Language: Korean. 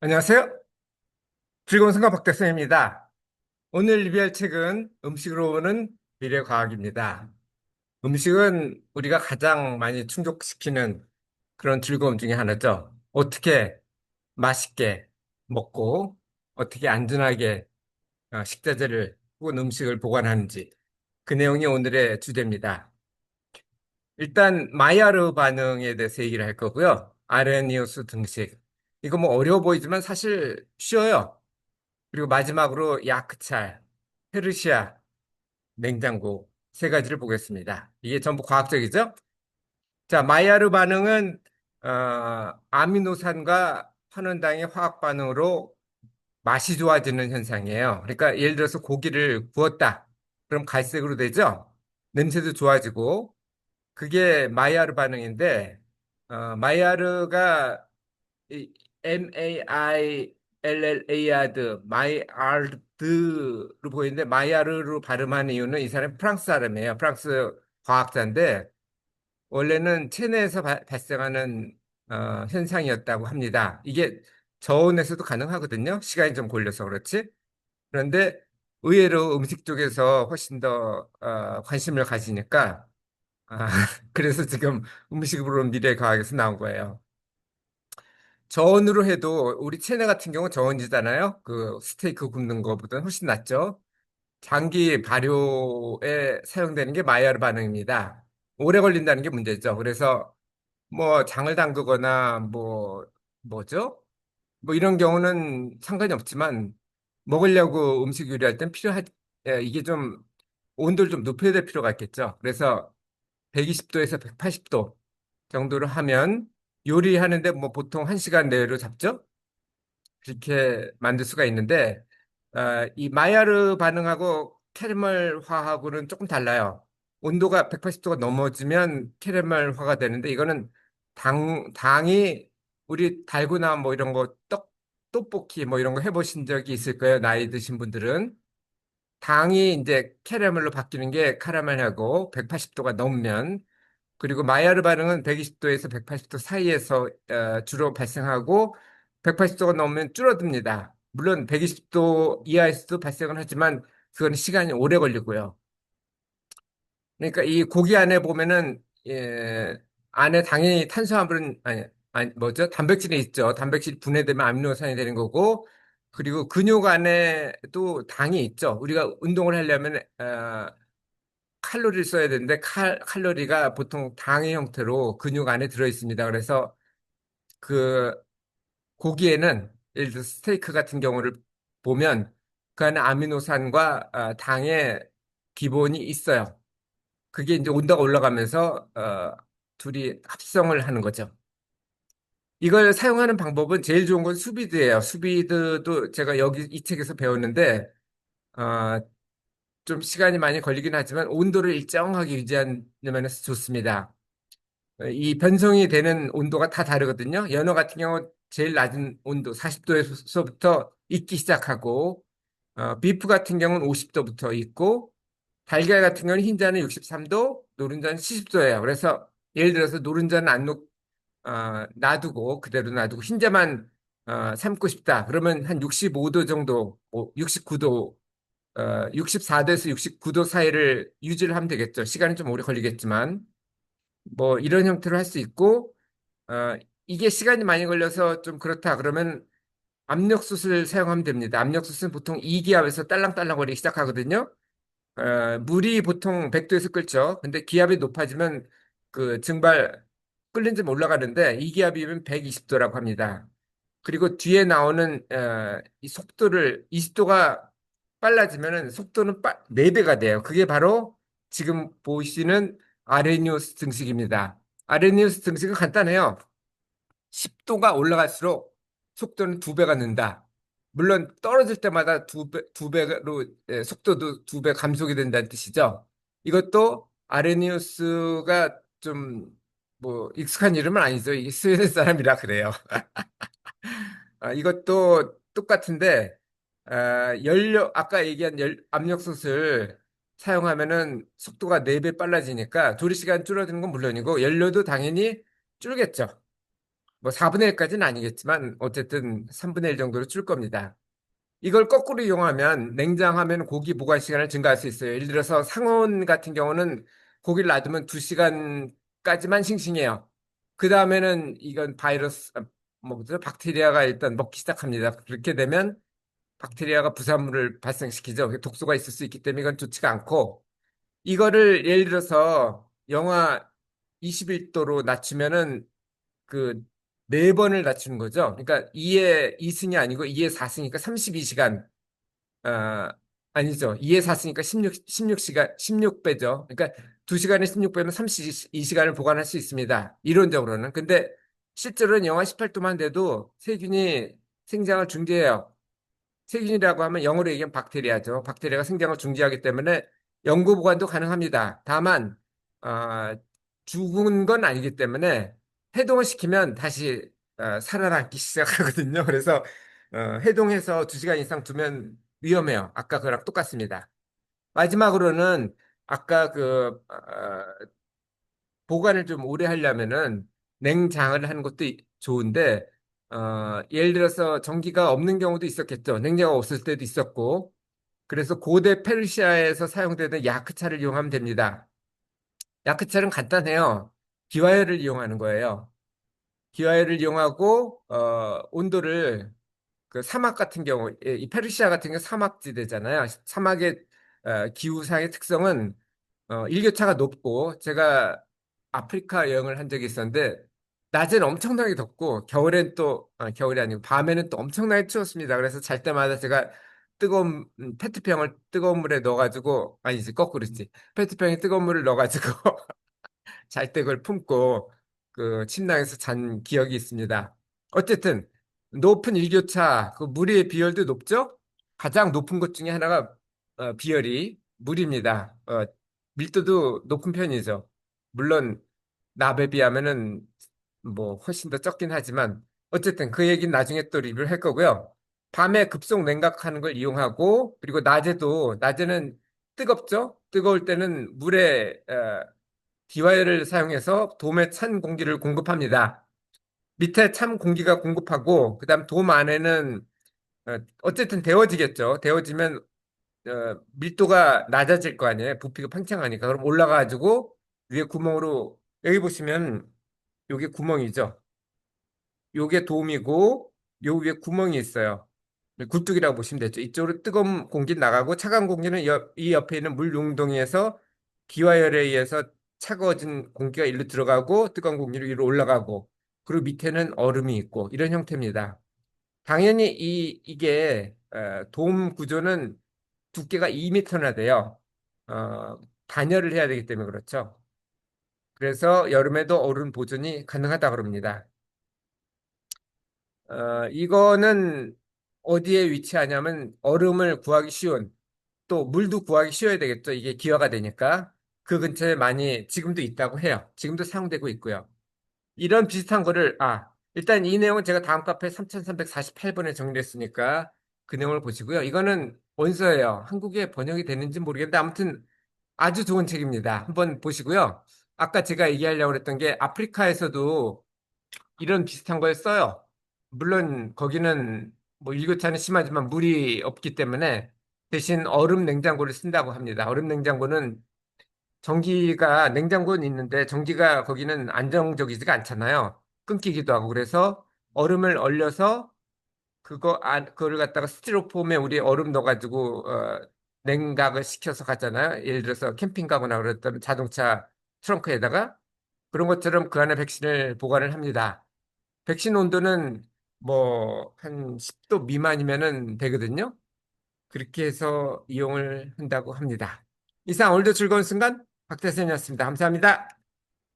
안녕하세요. 즐거운 생각 박대성입니다. 오늘 리뷰할 책은 음식으로 보는 미래과학입니다. 음식은 우리가 가장 많이 충족시키는 그런 즐거움 중에 하나죠. 어떻게 맛있게 먹고 어떻게 안전하게 식자재를 혹은 음식을 보관하는지 그 내용이 오늘의 주제입니다. 일단 마이야르 반응에 대해서 얘기를 할 거고요. 아레니우스 등식. 이거 뭐 어려워 보이지만 사실 쉬워요. 그리고 마지막으로 야크찰, 페르시아, 냉장고 세 가지를 보겠습니다. 이게 전부 과학적이죠? 자, 마이야르 반응은 아미노산과 환원당의 화학 반응으로 맛이 좋아지는 현상이에요. 그러니까 예를 들어서 고기를 구웠다. 그럼 갈색으로 되죠? 냄새도 좋아지고 그게 마이야르 반응인데 마이야르가 이 MAILLARD, 마이아르드로 보이는데 마이야르로 발음한 이유는 이 사람이 프랑스 사람이에요. 프랑스 과학자인데 원래는 체내에서 발생하는 현상이었다고 합니다. 이게 저온에서도 가능하거든요. 시간이 좀 걸려서 그렇지. 그런데 의외로 음식 쪽에서 훨씬 더 관심을 가지니까 아, 그래서 지금 음식으로 미래 과학에서 나온 거예요. 저온으로 해도 우리 체내 같은 경우 저온이잖아요. 그 스테이크 굽는 것보다는 훨씬 낫죠. 장기 발효에 사용되는 게 마이야르 반응입니다. 오래 걸린다는 게 문제죠. 그래서 뭐 장을 담그거나 뭐죠? 뭐 이런 경우는 상관이 없지만 먹으려고 음식 요리할 땐 이게 좀 온도를 좀 높여야 될 필요가 있겠죠. 그래서 120도에서 180도 정도로 하면 요리하는데 뭐 보통 1시간 내로 잡죠? 그렇게 만들 수가 있는데 이 마이야르 반응하고 캐러멜화하고는 조금 달라요. 온도가 180도가 넘어지면 캐러멜화가 되는데 이거는 당이 우리 달고나 뭐 이런 거 떡볶이 뭐 이런 거 해보신 적이 있을 거예요. 나이 드신 분들은. 당이 이제 캐러멜로 바뀌는 게 카라멜하고 180도가 넘으면 그리고 마이야르 반응은 120도에서 180도 사이에서 주로 발생하고 180도가 넘으면 줄어듭니다. 물론 120도 이하에서도 발생을 하지만 그건 시간이 오래 걸리고요. 그러니까 이 고기 안에 보면은 안에 당연히 탄수화물은 아니 뭐죠? 단백질이 있죠. 단백질이 분해되면 아미노산이 되는 거고 그리고 근육 안에도 당이 있죠. 우리가 운동을 하려면 칼로리를 써야 되는데 칼로리가 보통 당의 형태로 근육 안에 들어 있습니다. 그래서 그 고기에는 예를 들어 스테이크 같은 경우를 보면 그 안에 아미노산과 당의 기본이 있어요. 그게 이제 온도가 올라가면서 둘이 합성을 하는 거죠. 이걸 사용하는 방법은 제일 좋은 건 수비드예요. 수비드도 제가 여기 이 책에서 배웠는데 어, 좀 시간이 많이 걸리긴 하지만 온도를 일정하게 유지하는 면에서 좋습니다. 이 변성이 되는 온도가 다 다르거든요. 연어 같은 경우 제일 낮은 온도 40도에서부터 익기 시작하고 비프 같은 경우는 50도부터 익고 달걀 같은 경우는 흰자는 63도, 노른자는 70도예요. 그래서 예를 들어서 노른자는 놔두고 그대로 놔두고 흰자만 삶고 싶다. 그러면 한 65도 정도, 69도, 64도에서 69도 사이를 유지를 하면 되겠죠. 시간이 좀 오래 걸리겠지만 뭐 이런 형태로 할 수 있고 어, 이게 시간이 많이 걸려서 좀 그렇다. 그러면 압력솥을 사용하면 됩니다. 압력솥은 보통 2기압에서 딸랑딸랑거리기 시작하거든요. 물이 보통 100도에서 끓죠. 근데 기압이 높아지면 그 증발 끓는 좀 올라가는데 이 기압이면 120도라고 합니다. 그리고 뒤에 나오는 이 속도를 20도가 빨라지면은 속도는 4배가 돼요. 그게 바로 지금 보시는 아레니우스 등식입니다. 아레니우스 등식은 간단해요. 10도가 올라갈수록 속도는 2배가 는다. 물론 떨어질 때마다 두 배로 속도도 2배 감속이 된다는 뜻이죠. 이것도 아레니우스가 좀 뭐 익숙한 이름은 아니죠. 이게 스웨덴 사람이라 그래요. 이것도 똑같은데 아까 얘기한 압력솥을 사용하면은 속도가 4배 빨라지니까 조리 시간 줄어드는 건 물론이고 연료도 당연히 줄겠죠. 뭐 4분의 1까지는 아니겠지만 어쨌든 3분의 1 정도로 줄 겁니다. 이걸 거꾸로 이용하면 냉장하면 고기 보관 시간을 증가할 수 있어요. 예를 들어서 상온 같은 경우는 고기를 놔두면 2시간까지만 싱싱해요. 그 다음에는 이건 바이러스, 뭐죠? 박테리아가 일단 먹기 시작합니다. 그렇게 되면 박테리아가 부산물을 발생시키죠. 독소가 있을 수 있기 때문에 이건 좋지가 않고, 이거를 예를 들어서 영하 21도로 낮추면은 그 네 번을 낮추는 거죠. 그러니까 2의 2승이 아니고 2의 4승이니까 32시간. 아니죠. 2의 4승이니까 16시간, 16배죠. 그러니까 2시간에 16배면 32시간을 보관할 수 있습니다. 이론적으로는. 근데 실제로는 영하 18도만 돼도 세균이 생장을 중지해요. 세균이라고 하면 영어로 얘기하면 박테리아죠. 박테리아가 생장을 중지하기 때문에 영구 보관도 가능합니다. 다만 죽은 건 아니기 때문에 해동을 시키면 다시 살아남기 시작하거든요. 그래서 해동해서 2시간 이상 두면 위험해요. 아까 그랑 똑같습니다. 마지막으로는 아까 보관을 좀 오래 하려면은 냉장을 하는 것도 좋은데, 예를 들어서 전기가 없는 경우도 있었겠죠. 냉장고가 없을 때도 있었고. 그래서 고대 페르시아에서 사용되는 야크차를 이용하면 됩니다. 야크차는 간단해요. 기와열을 이용하는 거예요. 기와열을 이용하고, 온도를 그 사막 같은 경우, 이 페르시아 같은 경우 사막지대잖아요. 사막의 기후상의 특성은 일교차가 높고, 제가 아프리카 여행을 한 적이 있었는데 낮에는 엄청나게 덥고 겨울엔 또 겨울이 아니고 밤에는 또 엄청나게 추웠습니다. 그래서 잘 때마다 제가 뜨거운 페트병을 뜨거운 물에 넣어가지고, 아니지 거꾸로지, 페트병에 뜨거운 물을 넣어가지고 잘 때 그걸 품고 그 침낭에서 잔 기억이 있습니다. 어쨌든 높은 일교차, 그 물의 비열도 높죠? 가장 높은 것 중에 하나가 비열이 물입니다. 밀도도 높은 편이죠. 물론 납에 비하면은 뭐 훨씬 더 적긴 하지만 어쨌든 그 얘기는 나중에 또 리뷰를 할 거고요. 밤에 급속 냉각하는 걸 이용하고, 그리고 낮에는 뜨겁죠? 뜨거울 때는 물에 디와이어를 사용해서 돔에 찬 공기를 공급합니다. 밑에 찬 공기가 공급하고, 그다음 돔 안에는 어쨌든 데워지겠죠. 데워지면 밀도가 낮아질 거 아니에요. 부피가 팽창하니까. 그럼 올라가가지고 위에 구멍으로, 여기 보시면 요게 구멍이죠. 요게 돔이고 요 위에 구멍이 있어요. 굴뚝이라고 보시면 되죠. 이쪽으로 뜨거운 공기 나가고 차가운 공기는 이 옆에 있는 물 용동이에서 기화열에 의해서 차가워진 공기가 일로 들어가고 뜨거운 공기로 위로 올라가고, 그리고 밑에는 얼음이 있고 이런 형태입니다. 당연히 이게 돔 구조는 두께가 2m나 돼요. 단열을 해야 되기 때문에 그렇죠. 그래서 여름에도 얼음 보존이 가능하다 그럽니다. 이거는 어디에 위치하냐면 얼음을 구하기 쉬운, 또 물도 구하기 쉬워야 되겠죠. 이게 기화가 되니까. 그 근처에 많이 지금도 있다고 해요. 지금도 사용되고 있고요. 이런 비슷한 거를, 일단 이 내용은 제가 다음 카페 3348번에 정리했으니까 그 내용을 보시고요. 이거는 원서예요. 한국에 번역이 됐는지 모르겠는데 아무튼 아주 좋은 책입니다. 한번 보시고요. 아까 제가 얘기하려고 했던 게 아프리카에서도 이런 비슷한 걸 써요. 물론 거기는 뭐 일교차는 심하지만 물이 없기 때문에 대신 얼음 냉장고를 쓴다고 합니다. 얼음 냉장고는 전기가, 냉장고는 있는데 전기가 거기는 안정적이지가 않잖아요. 끊기기도 하고. 그래서 얼음을 얼려서 그거를 갖다가 스티로폼에 우리 얼음 넣어가지고 냉각을 시켜서 가잖아요. 예를 들어서 캠핑 가거나 그랬던 자동차 트렁크에다가, 그런 것처럼 그 안에 백신을 보관을 합니다. 백신 온도는 뭐 한 10도 미만이면은 되거든요. 그렇게 해서 이용을 한다고 합니다. 이상 오늘도 즐거운 순간 박태선이었습니다. 감사합니다.